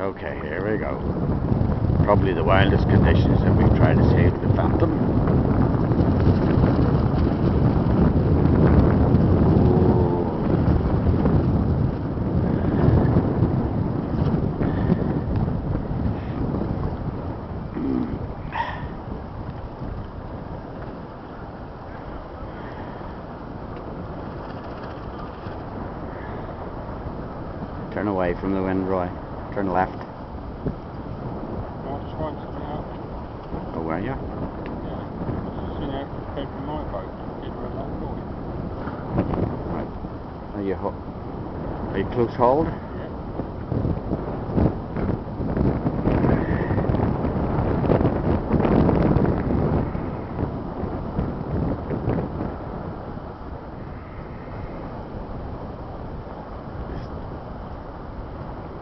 Okay, here we go. Probably the wildest conditions that we've tried to save the Phantom. Turn away from the wind, Roy. Turn left. I just wanted something out. Oh, were you? Yeah. Just seen out came from my boat. Didn't run that for Right. Are you close hauled? Yeah.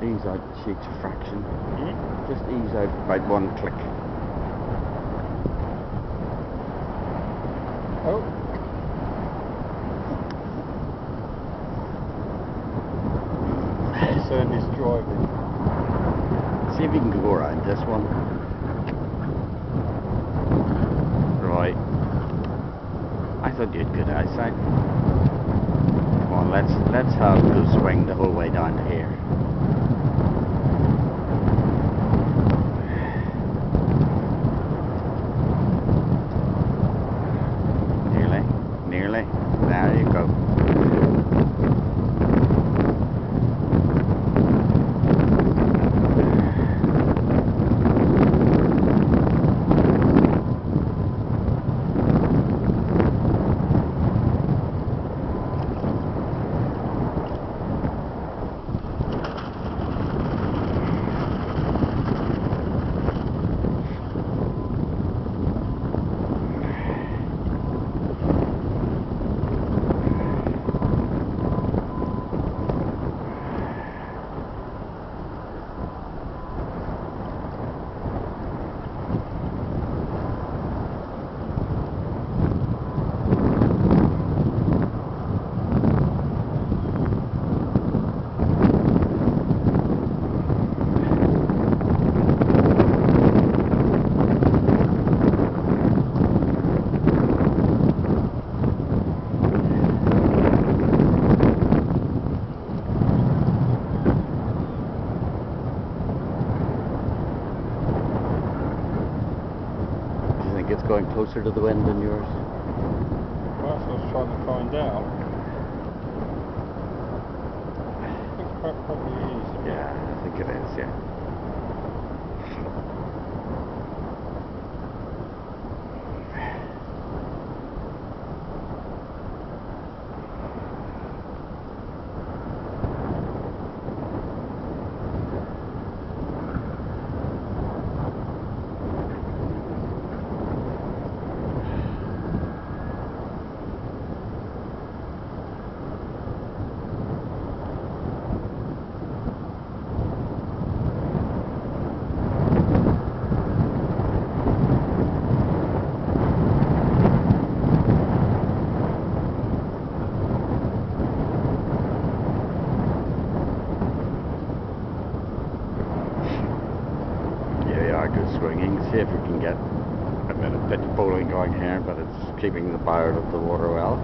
Ease out the sheets of fraction. Hmm? Just ease out about one click. Oh. Concern is driving. See if you can go around this one. Right. I thought you had good eyesight. Come on, let's have the swing the whole way down to here. Nearly. There you go. It's going closer to the wind than yours. Well, that's what I was trying to find out. I think it probably is. Yeah, I think it is, yeah. Good swinging. See if we can get a bit of pitch bowling going here, but it's keeping the power of the water well.